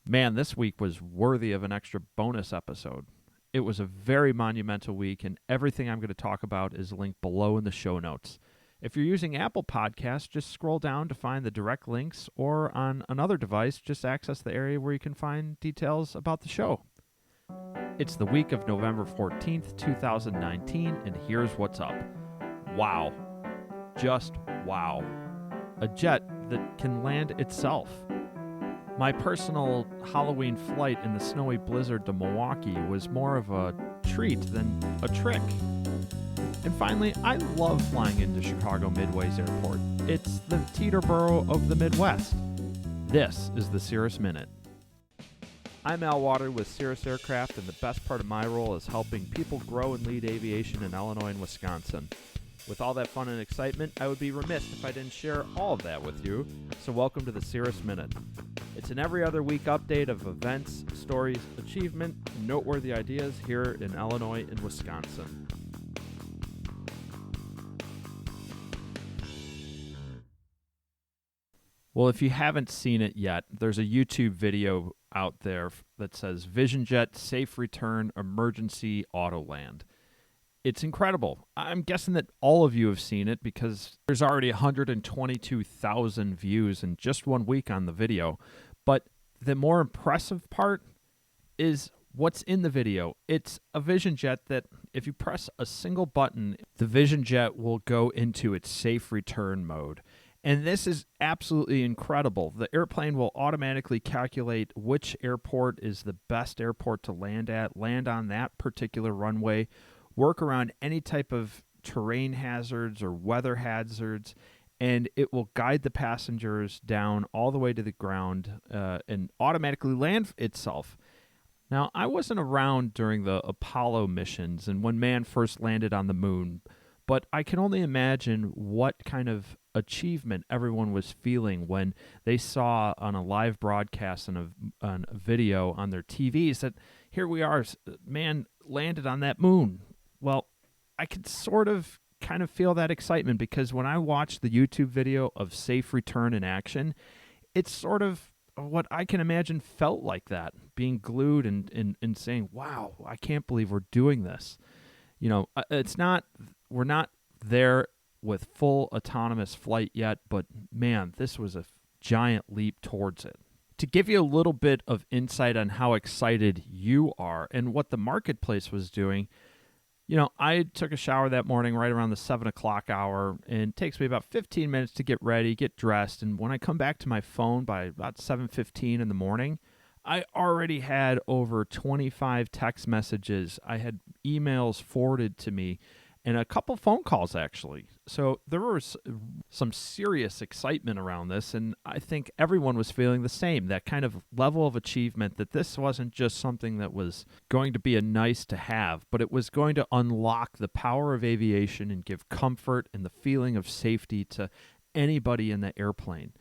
Man, this week was worthy of an extra bonus episode. It was a very monumental week, and everything I'm going to talk about is linked below in the show notes. If you're using Apple Podcasts, just scroll down to find the direct links, or on another device, just access the area where you can find details about the show. It's the week of November 14th, 2019, and here's what's up. Wow. Just wow. A jet that can land itself. My personal Halloween flight in the snowy blizzard to Milwaukee was more of a treat than a trick. And finally, I love flying into Chicago Midway's airport. It's the Teterboro of the Midwest. This is the Cirrus Minute. I'm Al Water with Cirrus Aircraft, and the best part of my role is helping people grow and lead aviation in Illinois and Wisconsin. With all that fun and excitement, I would be remiss if I didn't share all of that with you, so welcome to the Cirrus Minute. It's an every other week update of events, stories, achievement, and noteworthy ideas here in Illinois and Wisconsin. Well, if you haven't seen it yet, there's a YouTube video out there that says VisionJet Safe Return Emergency Autoland. It's incredible. I'm guessing that all of you have seen it because there's already 122,000 views in just 1 week on the video. But the more impressive part is what's in the video. It's a VisionJet that if you press a single button, the VisionJet will go into its safe return mode. And this is absolutely incredible. The airplane will automatically calculate which airport is the best airport to land at, land on that particular runway, work around any type of terrain hazards or weather hazards, and it will guide the passengers down all the way to the ground and automatically land itself. Now, I wasn't around during the Apollo missions and when man first landed on the moon, but I can only imagine what kind of achievement everyone was feeling when they saw on a live broadcast and on a video on their TVs that here we are, man landed on that moon. Well, I could kind of feel that excitement because when I watched the YouTube video of Safe Return in action, it's sort of what I can imagine felt like that, being glued and saying, wow, I can't believe we're doing this. You know, we're not there with full autonomous flight yet, but man, this was a giant leap towards it. To give you a little bit of insight on how excited you are and what the marketplace was doing, you know, I took a shower that morning right around the 7 o'clock hour, and it takes me about 15 minutes to get ready, get dressed, and when I come back to my phone by about 7:15 in the morning, I already had over 25 text messages. I had emails forwarded to me, and a couple phone calls, actually. So there was some serious excitement around this, and I think everyone was feeling the same, that kind of level of achievement, that this wasn't just something that was going to be a nice to have, but it was going to unlock the power of aviation and give comfort and the feeling of safety to anybody in the airplane.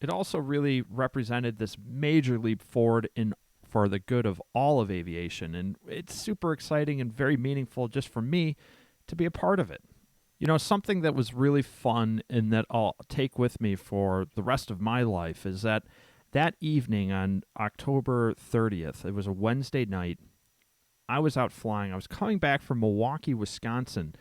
It also really represented this major leap forward for the good of all of aviation, and it's super exciting and very meaningful just for me to be a part of it. You know, something that was really fun and that I'll take with me for the rest of my life is that evening on October 30th, it was a Wednesday night, I was out flying. I was coming back from Milwaukee, Wisconsin,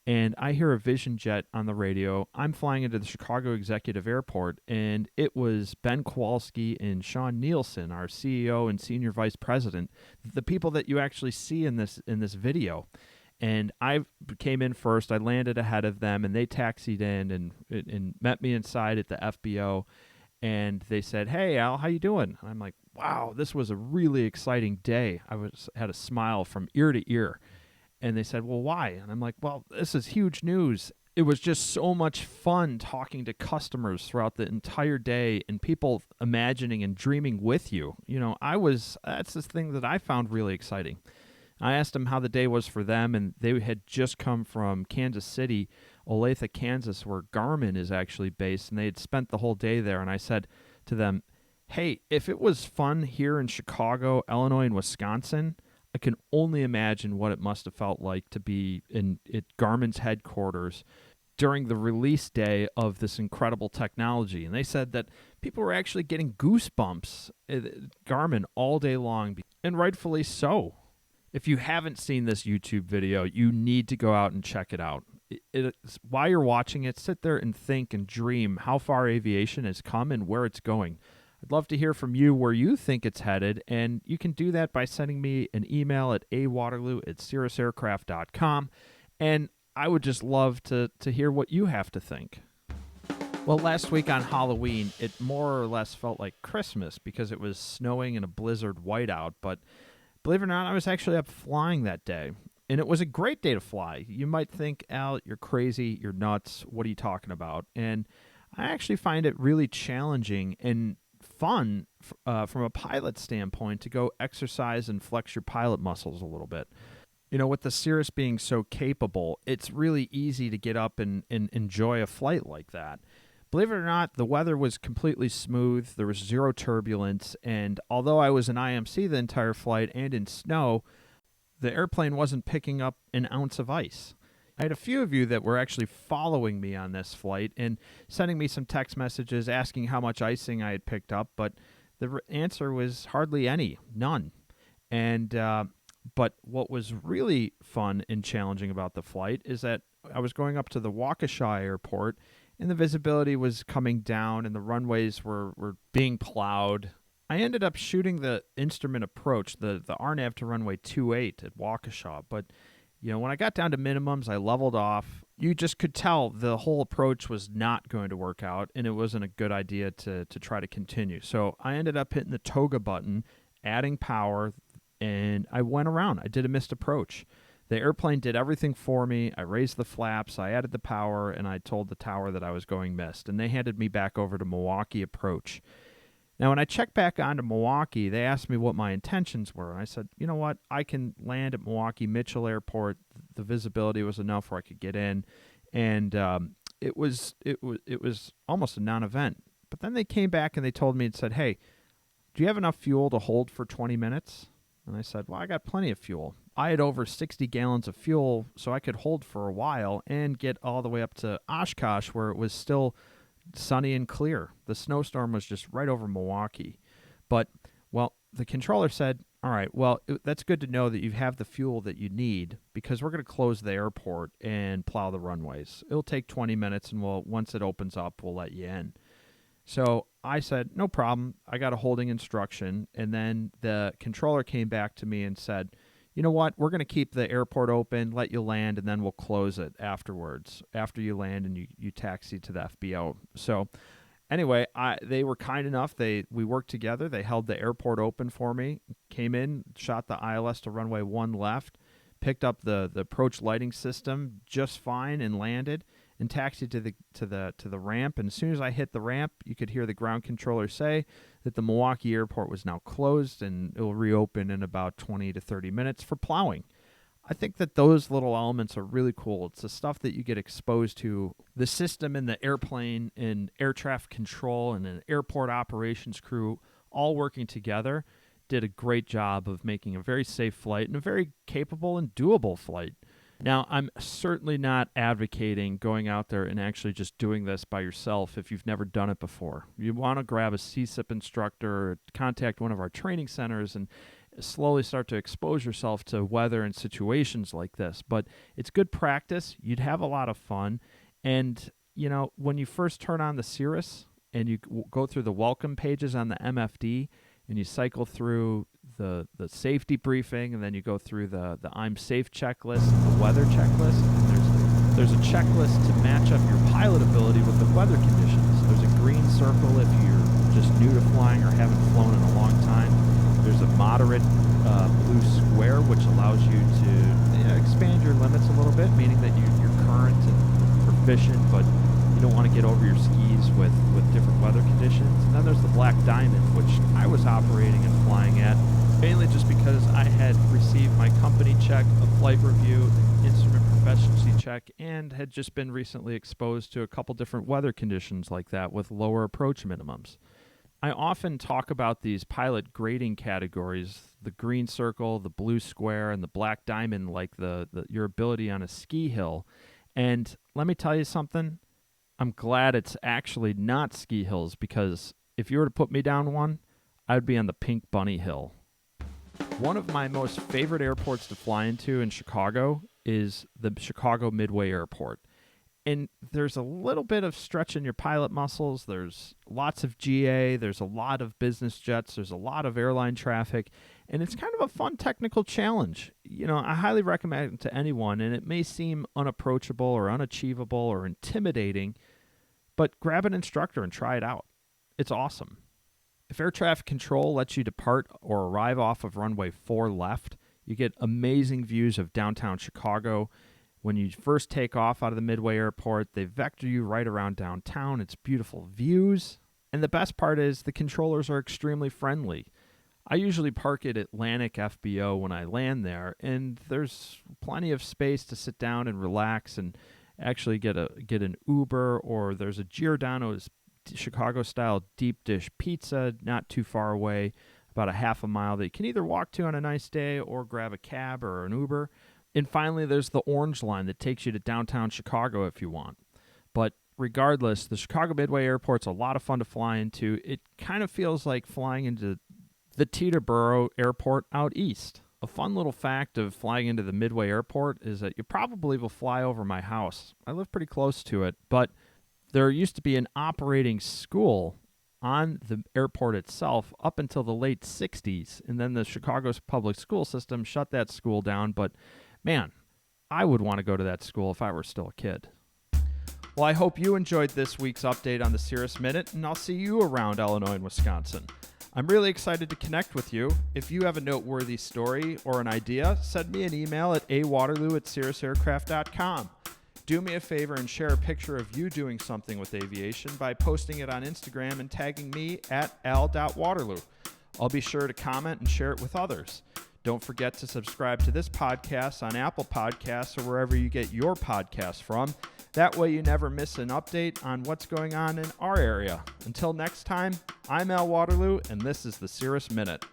and I hear a VisionJet on the radio. I'm flying into the Chicago Executive Airport, and it was Ben Kowalski and Sean Nielsen, our CEO and Senior Vice President, the people that you actually see in this video. And I came in first. I landed ahead of them, and they taxied in and met me inside at the FBO. And they said, "Hey, Al, how you doing?" And I'm like, "Wow, this was a really exciting day." Had a smile from ear to ear. And they said, "Well, why?" And I'm like, "Well, this is huge news." It was just so much fun talking to customers throughout the entire day and people imagining and dreaming with you. You know, that's the thing that I found really exciting. I asked them how the day was for them, and they had just come from Kansas City, Olathe, Kansas, where Garmin is actually based, and they had spent the whole day there. And I said to them, hey, if it was fun here in Chicago, Illinois, and Wisconsin, I can only imagine what it must have felt like to be at Garmin's headquarters during the release day of this incredible technology. And they said that people were actually getting goosebumps at Garmin all day long, and rightfully so. If you haven't seen this YouTube video, you need to go out and check it out. While you're watching it, sit there and think and dream how far aviation has come and where it's going. I'd love to hear from you where you think it's headed, and you can do that by sending me an email at awaterloo@cirrusaircraft.com, and I would just love to hear what you have to think. Well, last week on Halloween, it more or less felt like Christmas because it was snowing and a blizzard whiteout, but believe it or not, I was actually up flying that day, and it was a great day to fly. You might think, Al, you're crazy, you're nuts, what are you talking about? And I actually find it really challenging and fun from a pilot standpoint to go exercise and flex your pilot muscles a little bit. You know, with the Cirrus being so capable, it's really easy to get up and enjoy a flight like that. Believe it or not, the weather was completely smooth. There was zero turbulence. And although I was in IMC the entire flight and in snow, the airplane wasn't picking up an ounce of ice. I had a few of you that were actually following me on this flight and sending me some text messages asking how much icing I had picked up, but the answer was hardly any, none. And but what was really fun and challenging about the flight is that I was going up to the Waukesha airport, and the visibility was coming down, and the runways were being plowed. I ended up shooting the instrument approach, the RNAV to runway 28 at Waukesha, but you know, when I got down to minimums, I leveled off. You just could tell the whole approach was not going to work out, and it wasn't a good idea to try to continue. So I ended up hitting the toga button, adding power, and I went around. I did a missed approach. The airplane did everything for me. I raised the flaps, I added the power, and I told the tower that I was going missed. And they handed me back over to Milwaukee approach. Now, when I checked back onto Milwaukee, they asked me what my intentions were. And I said, you know what? I can land at Milwaukee Mitchell Airport. The visibility was enough where I could get in. And it was almost a non-event. But then they came back and they told me and said, hey, do you have enough fuel to hold for 20 minutes? And I said, well, I got plenty of fuel. I had over 60 gallons of fuel, so I could hold for a while and get all the way up to Oshkosh, where it was still sunny and clear. The snowstorm was just right over Milwaukee. But, well, the controller said, all right, well, that's good to know that you have the fuel that you need, because we're going to close the airport and plow the runways. It'll take 20 minutes, and once it opens up, we'll let you in. So I said, no problem. I got a holding instruction. And then the controller came back to me and said, you know what, we're going to keep the airport open, let you land, and then we'll close it afterwards, after you land and you taxi to the FBO. So anyway, they were kind enough. We worked together. They held the airport open for me, came in, shot the ILS to runway 1 left, picked up the approach lighting system just fine and landed, and taxied to the ramp. And as soon as I hit the ramp, you could hear the ground controller say that the Milwaukee airport was now closed and it will reopen in about 20 to 30 minutes for plowing. I think that those little elements are really cool. It's the stuff that you get exposed to. The system in the airplane and air traffic control and an airport operations crew all working together did a great job of making a very safe flight and a very capable and doable flight. Now, I'm certainly not advocating going out there and actually just doing this by yourself if you've never done it before. You want to grab a CSIP instructor or contact one of our training centers and slowly start to expose yourself to weather and situations like this. But it's good practice. You'd have a lot of fun. And, you know, when you first turn on the Cirrus and you go through the welcome pages on the MFD and you cycle through the safety briefing, and then you go through the I'm safe checklist, the weather checklist, and there's a checklist to match up your pilot ability with the weather conditions. There's a green circle if you're just new to flying or haven't flown in a long time. There's a moderate blue square, which allows you to expand your limits a little bit, meaning that you're current and proficient, but you don't want to get over your skis with different weather conditions. And then there's the black diamond, which I was operating and flying at, mainly just because I had received my company check, a flight review, instrument proficiency check, and had just been recently exposed to a couple different weather conditions like that with lower approach minimums. I often talk about these pilot grading categories, the green circle, the blue square, and the black diamond, like your ability on a ski hill. And let me tell you something. I'm glad it's actually not ski hills, because if you were to put me down one, I'd be on the Pink Bunny Hill. One of my most favorite airports to fly into in Chicago is the Chicago Midway Airport. And there's a little bit of stretching your pilot muscles. There's lots of GA. There's a lot of business jets. There's a lot of airline traffic. And it's kind of a fun technical challenge. You know, I highly recommend it to anyone, and it may seem unapproachable or unachievable or intimidating, but grab an instructor and try it out. It's awesome. If air traffic control lets you depart or arrive off of runway 4 left, you get amazing views of downtown Chicago. When you first take off out of the Midway Airport, they vector you right around downtown. It's beautiful views. And the best part is the controllers are extremely friendly. I usually park at Atlantic FBO when I land there, and there's plenty of space to sit down and relax and actually get an Uber, or there's a Giordano's Chicago-style deep dish pizza not too far away, about a half a mile, that you can either walk to on a nice day or grab a cab or an Uber. And finally, there's the Orange Line that takes you to downtown Chicago if you want. But regardless, the Chicago Midway Airport's a lot of fun to fly into. It kind of feels like flying into the Teterboro Airport out east. A fun little fact of flying into the Midway Airport is that you probably will fly over my house. I live pretty close to it, but there used to be an operating school on the airport itself up until the late 60s, and then the Chicago's public school system shut that school down. But man, I would want to go to that school if I were still a kid. Well, I hope you enjoyed this week's update on the Cirrus Minute, and I'll see you around Illinois and Wisconsin. I'm really excited to connect with you. If you have a noteworthy story or an idea, send me an email at awaterloo@cirrusaircraft.com. Do me a favor and share a picture of you doing something with aviation by posting it on Instagram and tagging me at al.waterloo. I'll be sure to comment and share it with others. Don't forget to subscribe to this podcast on Apple Podcasts or wherever you get your podcasts from. That way you never miss an update on what's going on in our area. Until next time, I'm Al Waterloo, and this is the Cirrus Minute.